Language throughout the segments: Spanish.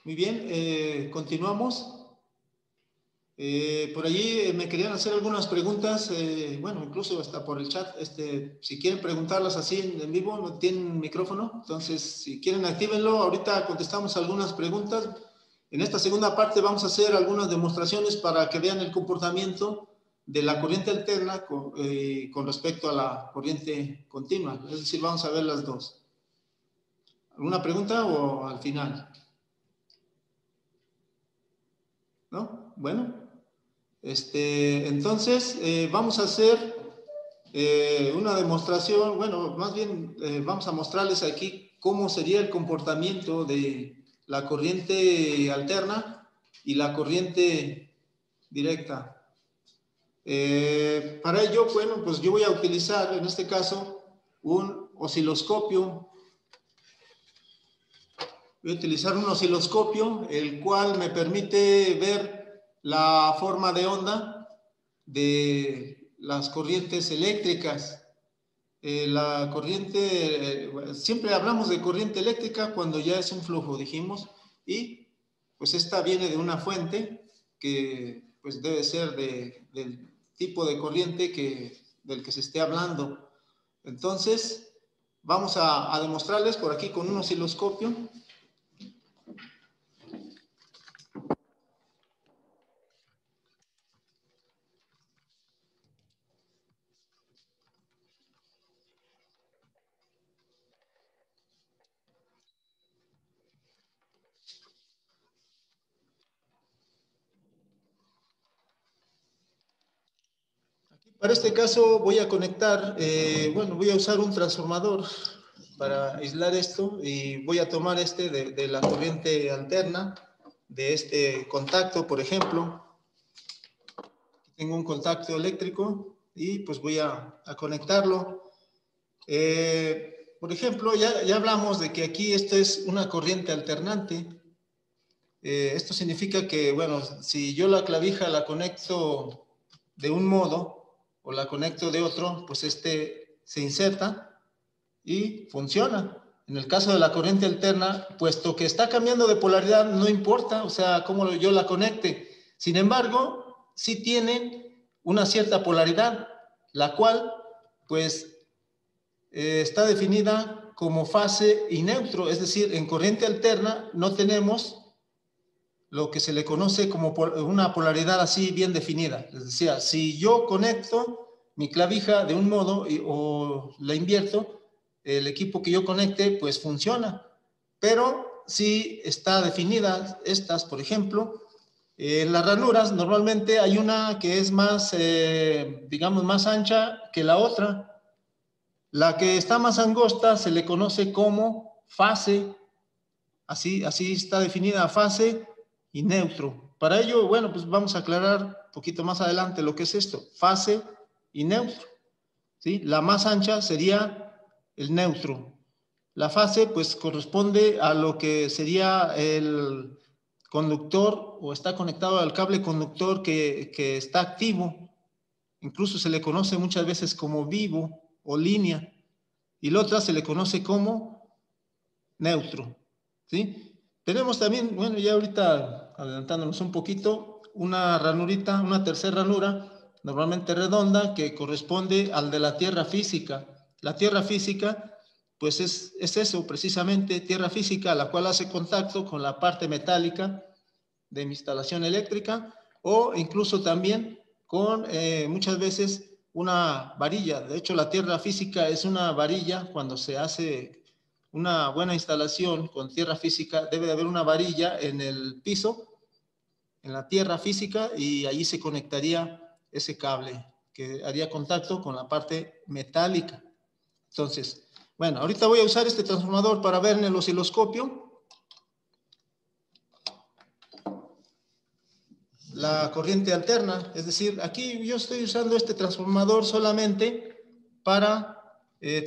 Muy bien, continuamos. Por allí me querían hacer algunas preguntas, bueno, incluso hasta por el chat. Si quieren preguntarlas así en vivo, no tienen micrófono. Entonces, si quieren, actívenlo. Ahorita contestamos algunas preguntas. En esta segunda parte vamos a hacer algunas demostraciones para que vean el comportamiento de la corriente alterna con respecto a la corriente continua. Es decir, vamos a ver las dos. ¿Alguna pregunta o al final? ¿No? Bueno. Entonces, vamos a hacer una demostración, bueno, más bien vamos a mostrarles aquí cómo sería el comportamiento de la corriente alterna y la corriente directa. Para ello, bueno, pues yo voy a utilizar en este caso un osciloscopio. Voy a utilizar un osciloscopio, el cual me permite ver la forma de onda de las corrientes eléctricas. La corriente, siempre hablamos de corriente eléctrica cuando ya es un flujo, dijimos, y pues esta viene de una fuente que pues debe ser del tipo de corriente del que se esté hablando. Entonces, vamos a demostrarles por aquí con un osciloscopio. Para este caso voy a conectar, bueno, voy a usar un transformador para aislar esto y voy a tomar de la corriente alterna de este contacto, por ejemplo. Tengo un contacto eléctrico y pues voy a conectarlo. Por ejemplo, ya hablamos de que aquí esto es una corriente alternante. Esto significa que, bueno, si yo la clavija la conecto de un modo o la conecto de otro, pues se inserta y funciona. En el caso de la corriente alterna, puesto que está cambiando de polaridad, no importa, o sea, cómo yo la conecte. Sin embargo, sí tienen una cierta polaridad, la cual, pues, está definida como fase y neutro, es decir, en corriente alterna no tenemos lo que se le conoce como una polaridad así bien definida. Es decir, si yo conecto mi clavija de un modo o la invierto, el equipo que yo conecte pues funciona. Pero si está definida estas, por ejemplo, en las ranuras normalmente hay una que es más, digamos, más ancha que la otra. La que está más angosta se le conoce como fase. Así está definida fase y neutro. Para ello, bueno, pues vamos a aclarar un poquito más adelante lo que es esto, fase y neutro. ¿Sí? La más ancha sería el neutro. La fase, pues, corresponde a lo que sería el conductor o está conectado al cable conductor que está activo. Incluso se le conoce muchas veces como vivo o línea. Y la otra se le conoce como neutro. ¿Sí? Tenemos también, bueno, ya ahorita adelantándonos un poquito, una ranurita, una tercera ranura, normalmente redonda, que corresponde al de la tierra física. La tierra física, pues es eso, precisamente, tierra física, la cual hace contacto con la parte metálica de mi instalación eléctrica o incluso también con muchas veces una varilla. De hecho, la tierra física es una varilla cuando se hace una buena instalación con tierra física, debe de haber una varilla en el piso, en la tierra física, y allí se conectaría ese cable que haría contacto con la parte metálica. Entonces, bueno, ahorita voy a usar este transformador para ver en el osciloscopio la corriente alterna. Es decir, aquí yo estoy usando este transformador solamente para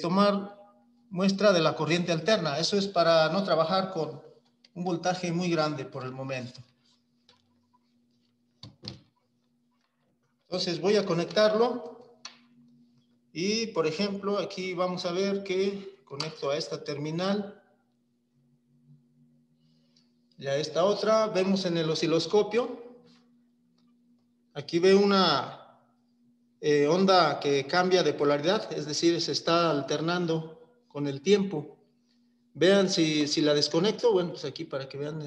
tomar muestra de la corriente alterna. Eso es para no trabajar con un voltaje muy grande por el momento. Entonces voy a conectarlo y, por ejemplo, aquí vamos a ver que conecto a esta terminal. Ya esta otra, vemos en el osciloscopio. Aquí veo una onda que cambia de polaridad, es decir, se está alternando con el tiempo. Vean si la desconecto, bueno, pues aquí para que vean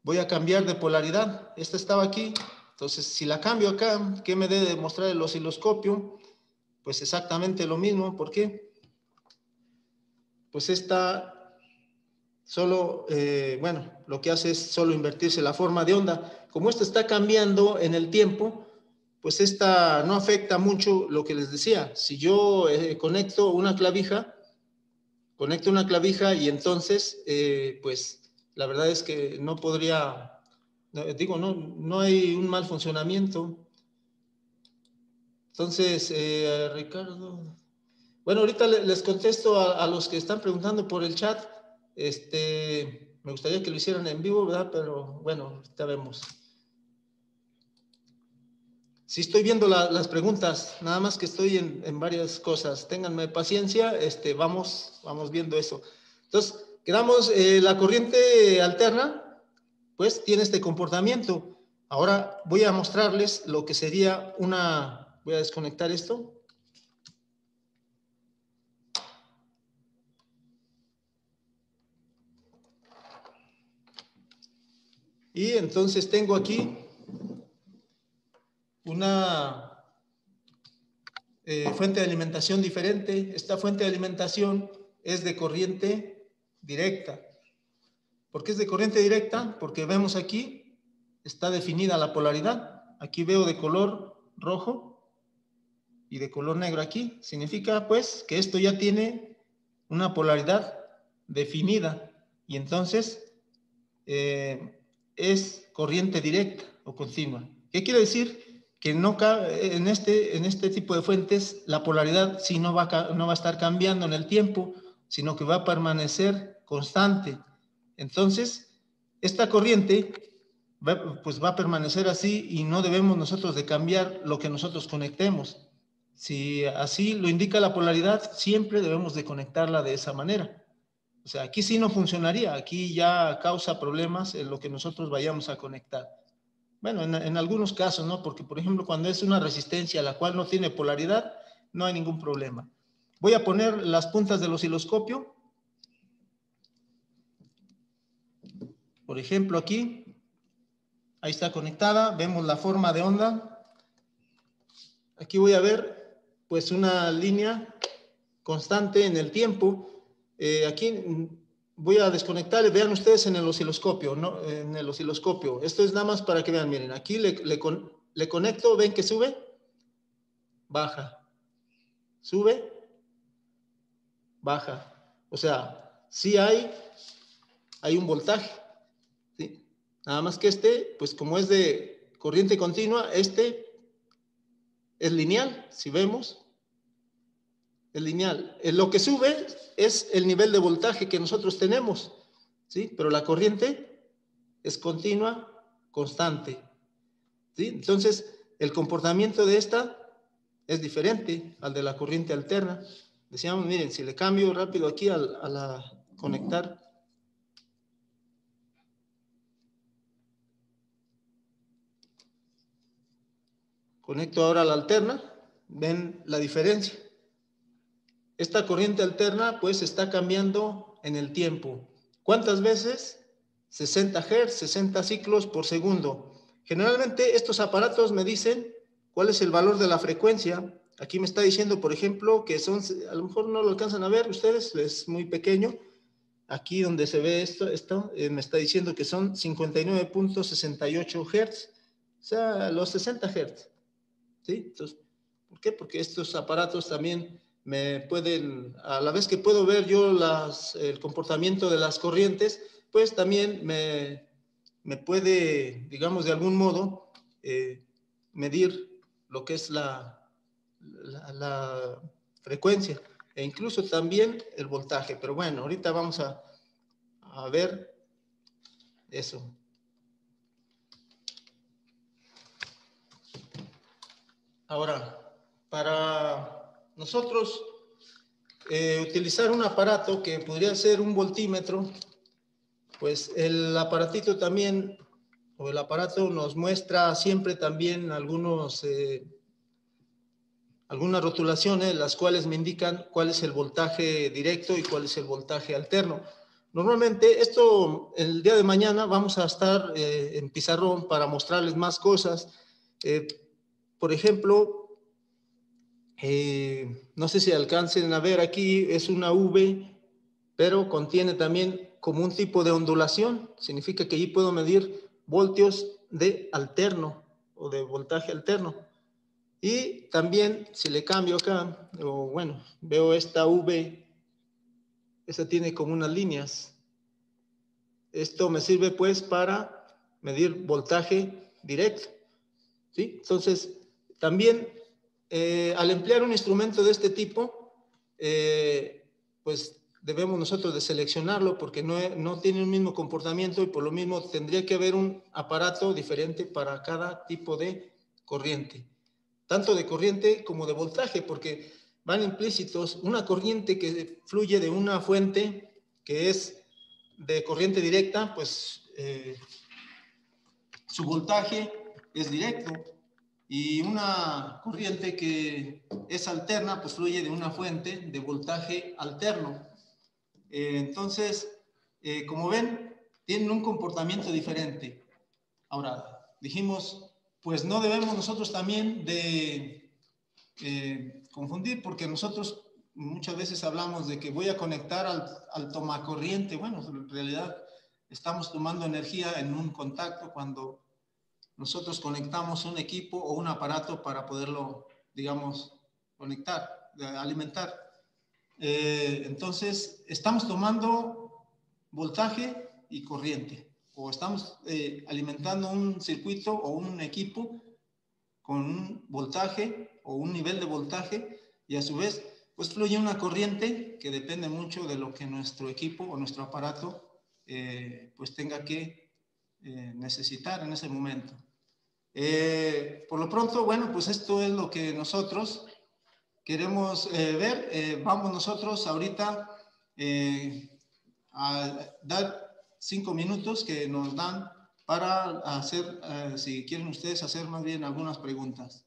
voy a cambiar de polaridad. Esta estaba aquí, entonces si la cambio acá, ¿qué me debe mostrar el osciloscopio? Pues exactamente lo mismo. ¿Por qué? Pues esta solo, bueno, lo que hace es solo invertirse la forma de onda. Como esta está cambiando en el tiempo, pues esta no afecta mucho lo que les decía. Si yo conecto una clavija y entonces, pues la verdad es que no podría, digo, no hay un mal funcionamiento. Entonces, Ricardo, bueno, ahorita les contesto a los que están preguntando por el chat. Me gustaría que lo hicieran en vivo, ¿verdad? Pero bueno, ya vemos. Sí estoy viendo las preguntas, nada más que estoy en varias cosas. Ténganme paciencia, vamos viendo eso. Entonces, quedamos, la corriente alterna, pues tiene este comportamiento. Ahora voy a mostrarles lo que sería voy a desconectar esto. Y entonces tengo aquí una fuente de alimentación diferente. Esta fuente de alimentación es de corriente directa. ¿Por qué es de corriente directa? Porque vemos aquí, está definida la polaridad. Aquí veo de color rojo y de color negro aquí. Significa pues que esto ya tiene una polaridad definida y entonces es corriente directa o continua. ¿Qué quiere decir? Que no en este tipo de fuentes la polaridad sí no va a estar cambiando en el tiempo, sino que va a permanecer constante. Entonces, esta corriente pues va a permanecer así y no debemos nosotros de cambiar lo que nosotros conectemos. Si así lo indica la polaridad, siempre debemos de conectarla de esa manera. O sea, aquí sí no funcionaría, aquí ya causa problemas en lo que nosotros vayamos a conectar. Bueno, en algunos casos, ¿no? Porque, por ejemplo, cuando es una resistencia la cual no tiene polaridad, no hay ningún problema. Voy a poner las puntas del osciloscopio. Por ejemplo, aquí, ahí está conectada, vemos la forma de onda. Aquí voy a ver, pues, una línea constante en el tiempo. Aquí voy a desconectar, vean ustedes en el osciloscopio, ¿no? En el osciloscopio. Esto es nada más para que vean, miren, aquí le conecto, ven que sube, baja, sube, baja. O sea, sí hay un voltaje, ¿sí? Nada más que pues como es de corriente continua, es lineal, si vemos, es lineal. Lo que sube es el nivel de voltaje que nosotros tenemos, ¿sí? Pero la corriente es continua, constante, ¿sí? Entonces, el comportamiento de esta es diferente al de la corriente alterna. Decíamos, miren, si le cambio rápido aquí a la conectar, conecto ahora a la alterna, ven la diferencia. Esta corriente alterna pues está cambiando en el tiempo. ¿Cuántas veces? 60 Hz, 60 ciclos por segundo. Generalmente estos aparatos me dicen cuál es el valor de la frecuencia. Aquí me está diciendo, por ejemplo, que son, a lo mejor no lo alcanzan a ver ustedes, es muy pequeño. Aquí donde se ve esto me está diciendo que son 59.68 Hz, o sea, los 60 Hz. ¿Sí? Entonces, ¿por qué? Porque estos aparatos también me pueden, a la vez que puedo ver yo el comportamiento de las corrientes, pues también me puede, digamos, de algún modo, medir lo que es la frecuencia e incluso también el voltaje. Pero bueno, ahorita vamos a ver eso. Ahora, para nosotros utilizar un aparato que podría ser un voltímetro, pues el aparatito también, o el aparato nos muestra siempre también algunas rotulaciones, las cuales me indican cuál es el voltaje directo y cuál es el voltaje alterno. Normalmente esto, el día de mañana vamos a estar en pizarrón para mostrarles más cosas. Por ejemplo, no sé si alcancen a ver aquí, es una V, pero contiene también como un tipo de ondulación. Significa que allí puedo medir voltios de alterno o de voltaje alterno. Y también, si le cambio acá, o bueno, veo esta V, esta tiene como unas líneas. Esto me sirve pues para medir voltaje directo, ¿sí? Entonces, también al emplear un instrumento de este tipo, pues debemos nosotros de seleccionarlo porque no tiene un mismo comportamiento y por lo mismo tendría que haber un aparato diferente para cada tipo de corriente. Tanto de corriente como de voltaje, porque van implícitos una corriente que fluye de una fuente que es de corriente directa, pues su voltaje es directo, y una corriente que es alterna, pues fluye de una fuente de voltaje alterno. Entonces, como ven, tienen un comportamiento diferente. Ahora, dijimos, pues no debemos nosotros también de confundir, porque nosotros muchas veces hablamos de que voy a conectar al tomacorriente. Bueno, en realidad estamos tomando energía en un contacto cuando nosotros conectamos un equipo o un aparato para poderlo, digamos, conectar, alimentar. Entonces, estamos tomando voltaje y corriente, o estamos alimentando un circuito o un equipo con un voltaje o un nivel de voltaje, y a su vez pues fluye una corriente que depende mucho de lo que nuestro equipo o nuestro aparato pues tenga que necesitar en ese momento. Por lo pronto, bueno, pues esto es lo que nosotros queremos ver. Vamos nosotros ahorita a dar 5 minutos que nos dan para hacer, si quieren ustedes hacer más bien algunas preguntas.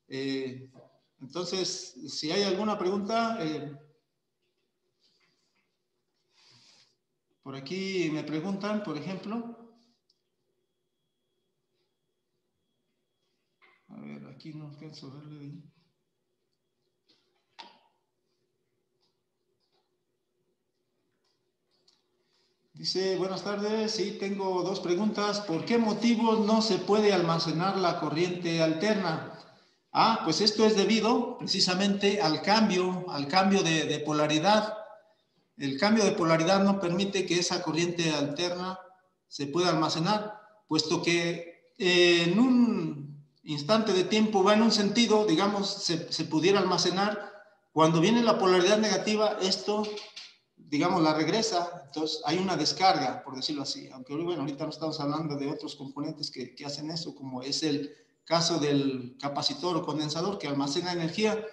Entonces, si hay alguna pregunta, por aquí me preguntan, por ejemplo. A ver, aquí no alcanzo a verle bien. Dice, buenas tardes, sí, tengo dos preguntas. ¿Por qué motivos no se puede almacenar la corriente alterna? Pues esto es debido precisamente al cambio de polaridad. El cambio de polaridad no permite que esa corriente alterna se pueda almacenar, puesto que en un instante de tiempo va en un sentido, digamos, se pudiera almacenar. Cuando viene la polaridad negativa, esto, digamos, la regresa, entonces hay una descarga, por decirlo así, aunque bueno, ahorita no estamos hablando de otros componentes que hacen eso, como es el caso del capacitor o condensador que almacena energía,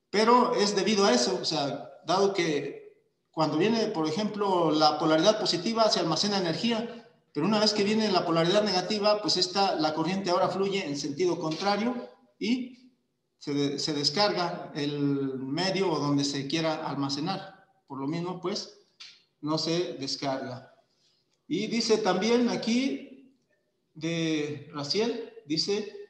pero es debido a eso, o sea, dado que cuando viene, por ejemplo, la polaridad positiva se almacena energía, pero una vez que viene la polaridad negativa, pues la corriente ahora fluye en sentido contrario y se descarga el medio o donde se quiera almacenar. Por lo mismo, pues, no se descarga. Y dice también aquí de Raciel, dice,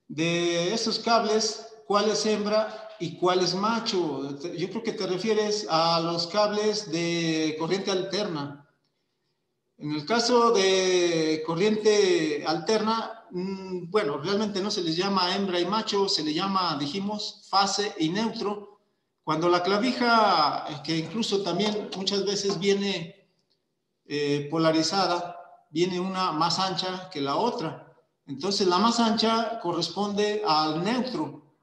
de esos cables, ¿cuál es hembra y cuál es macho? Yo creo que te refieres a los cables de corriente alterna. En el caso de corriente alterna, bueno, realmente no se les llama hembra y macho, se le llama, dijimos, fase y neutro. Cuando la clavija, que incluso también muchas veces viene polarizada, viene una más ancha que la otra. Entonces la más ancha corresponde al neutro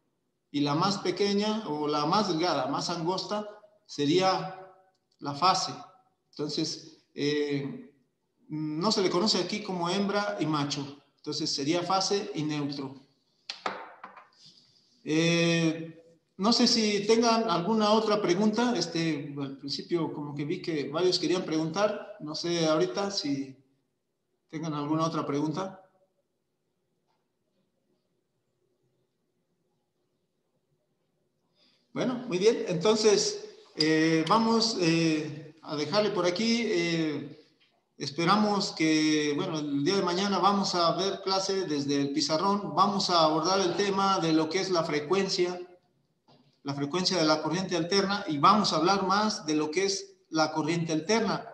y la más pequeña o la más delgada, más angosta, sería la fase. Entonces, no se le conoce aquí como hembra y macho. Entonces sería fase y neutro. No sé si tengan alguna otra pregunta. Al principio como que vi que varios querían preguntar. No sé ahorita si tengan alguna otra pregunta. Bueno, muy bien. Entonces, vamos a dejarle por aquí. Esperamos que, bueno, el día de mañana vamos a ver clase desde el pizarrón. Vamos a abordar el tema de lo que es la frecuencia de la corriente alterna, y vamos a hablar más de lo que es la corriente alterna.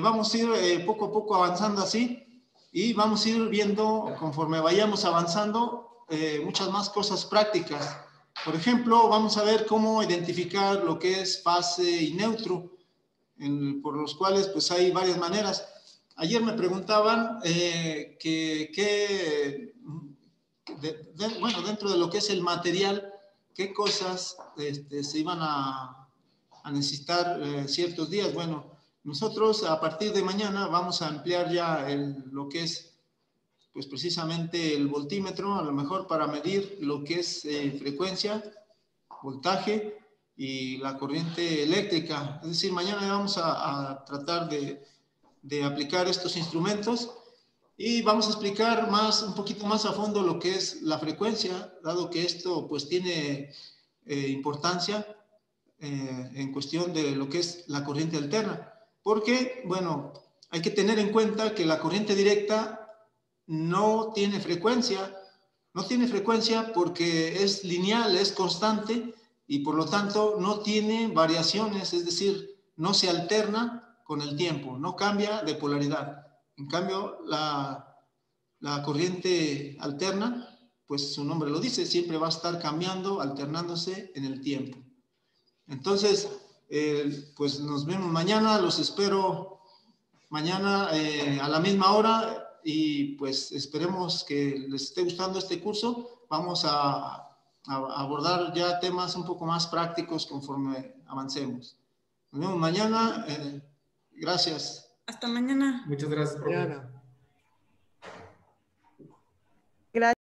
Vamos a ir poco a poco avanzando así, y vamos a ir viendo conforme vayamos avanzando muchas más cosas prácticas. Por ejemplo, vamos a ver cómo identificar lo que es fase y neutro, por los cuales pues hay varias maneras. Ayer me preguntaban bueno, dentro de lo que es el material, qué cosas se iban a necesitar ciertos días. Bueno, nosotros a partir de mañana vamos a emplear ya lo que es, pues precisamente el voltímetro, a lo mejor para medir lo que es frecuencia, voltaje y la corriente eléctrica. Es decir, mañana vamos a tratar de aplicar estos instrumentos. Y vamos a explicar un poquito más a fondo lo que es la frecuencia, dado que esto pues tiene importancia en cuestión de lo que es la corriente alterna. Porque, bueno, hay que tener en cuenta que la corriente directa no tiene frecuencia. No tiene frecuencia porque es lineal, es constante, y por lo tanto no tiene variaciones, es decir, no se alterna con el tiempo, no cambia de polaridad. En cambio, la corriente alterna, pues su nombre lo dice, siempre va a estar cambiando, alternándose en el tiempo. Entonces, pues nos vemos mañana, los espero mañana a la misma hora, y pues esperemos que les esté gustando este curso. Vamos a abordar ya temas un poco más prácticos conforme avancemos. Nos vemos mañana. Gracias. Hasta mañana. Muchas gracias, profe. Gracias.